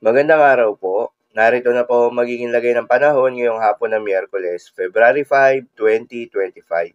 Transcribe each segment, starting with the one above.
Magandang araw po. Narito na po ang magiging lagay ng panahon ngayong hapon ng Miyerkules, February 5, 2025.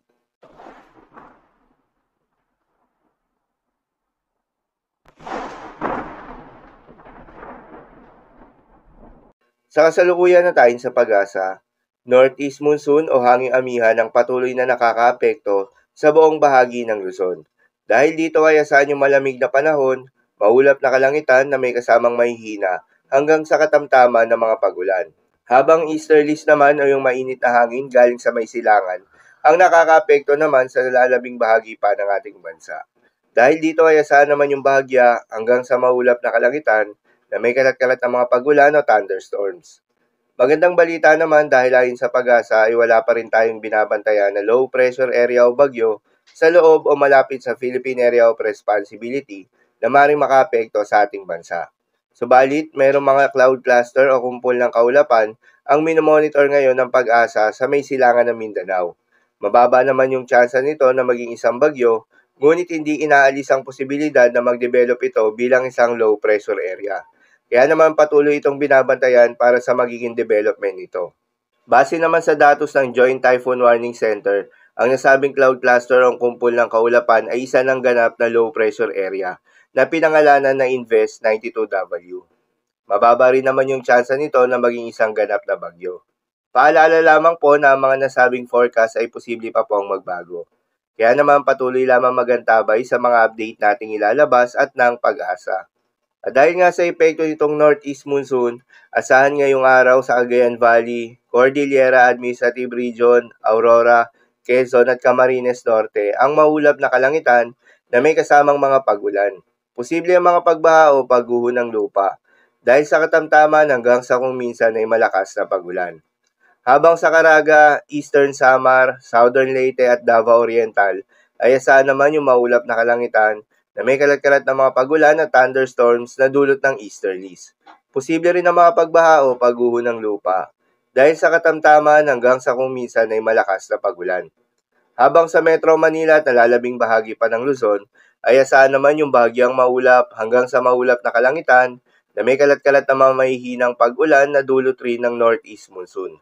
Sa kasalukuyan na tayo sa pag-asa, Northeast monsoon o hanging amihan ang patuloy na nakakaapekto sa buong bahagi ng Luzon. Dahil dito ay asahan yung malamig na panahon, maulap na kalangitan na may kasamang mahihina hanggang sa katamtaman ng mga pagulan. Habang easterlies naman o yung mainit na hangin galing sa may silangan, ang nakakaapekto naman sa lalabing bahagi pa ng ating bansa. Dahil dito ay asahan naman yung bahagya hanggang sa maulap na kalangitan na may kalat-kalat na mga pagulan o thunderstorms. Magandang balita naman dahil ayon sa pag-asa ay wala pa rin tayong binabantayan na low pressure area o bagyo sa loob o malapit sa Philippine Area of Responsibility na maaaring makaapekto sa ating bansa. Subalit, mayroong mga cloud cluster o kumpol ng kaulapan ang minomonitor ngayon ng pag-asa sa may silangan ng Mindanao. Mababa naman yung tsansa nito na maging isang bagyo, ngunit hindi inaalis ang posibilidad na mag-develop ito bilang isang low pressure area. Kaya naman patuloy itong binabantayan para sa magiging development nito. Base naman sa datos ng Joint Typhoon Warning Center, ang nasabing cloud cluster o kumpol ng kaulapan ay isa ng ganap na low pressure area na pinangalanan na Invest 92W. Mababa rin naman yung tsansa nito na maging isang ganap na bagyo. Paalala lamang po na ang mga nasabing forecast ay posible pa pong magbago. Kaya naman patuloy lamang magantabay sa mga update nating ilalabas at ng pag-asa. At dahil nga sa epekto nitong Northeast Monsoon, asahan ngayong araw sa Cagayan Valley, Cordillera Administrative Region, Aurora, Quezon at Camarines Norte ang maulap na kalangitan na may kasamang mga pagulan. Posible ang mga pagbaha o pagguho ng lupa dahil sa katamtaman hanggang sa kung minsan ay malakas na pagulan. Habang sa Caraga, Eastern Samar, Southern Leyte at Davao Oriental ay asahan naman yung maulap na kalangitan na may kalat-kalat na mga pagulan at thunderstorms na dulot ng easterlies. Posible rin ang mga pagbaha o pagguho ng lupa dahil sa katamtaman hanggang sa kung minsan ay malakas na pagulan. Habang sa Metro Manila at nalalabing bahagi pa ng Luzon, ay asahan naman yung bahagyang maulap hanggang sa maulap na kalangitan na may kalat-kalat na mga mahihinang pag-ulan na dulot rin ng Northeast Monsoon.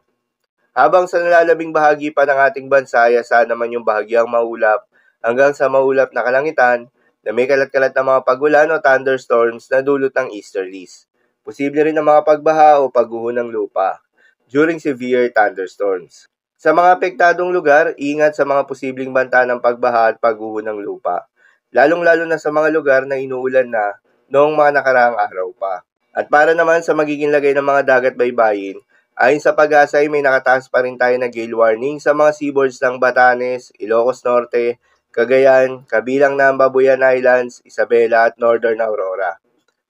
Habang sa nalalabing bahagi pa ng ating bansa ay asahan naman yung bahagyang maulap hanggang sa maulap na kalangitan na may kalat-kalat na mga pagulan o thunderstorms na dulot ng easterlies. Posible rin ang mga pagbaha o pagguho ng lupa during severe thunderstorms. Sa mga apektadong lugar, ingat sa mga posibleng banta ng pagbaha at pagguho ng lupa, lalong-lalo na sa mga lugar na inuulan na noong mga nakaraang araw pa. At para naman sa magiging lagay ng mga dagat baybayin, ayon sa pag-asa ay may nakataas pa rin tayo na gale warning sa mga seaboards ng Batanes, Ilocos Norte, Cagayan, kabilang na ang Babuyan Islands, Isabela at Northern Aurora.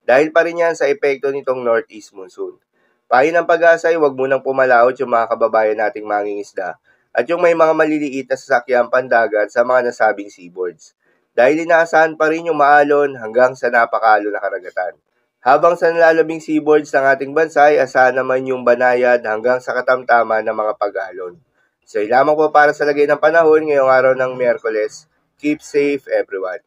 Dahil pa rin yan sa epekto nitong Northeast Monsoon. Payo ng pag-asa ay huwag munang pumalaot yung mga kababayan nating mangingisda at yung may mga maliliit na sasakyang pandagat sa mga nasabing seaboards. Dahil inaasahan pa rin yung maalon hanggang sa napakaalon na karagatan. Habang sa nalalabing seaboards ng ating bansa ay asahan naman yung banayad hanggang sa katamtaman ng mga pag-alon. So, lamang po para sa lagay ng panahon ngayong araw ng Miyerkules. Keep safe everyone.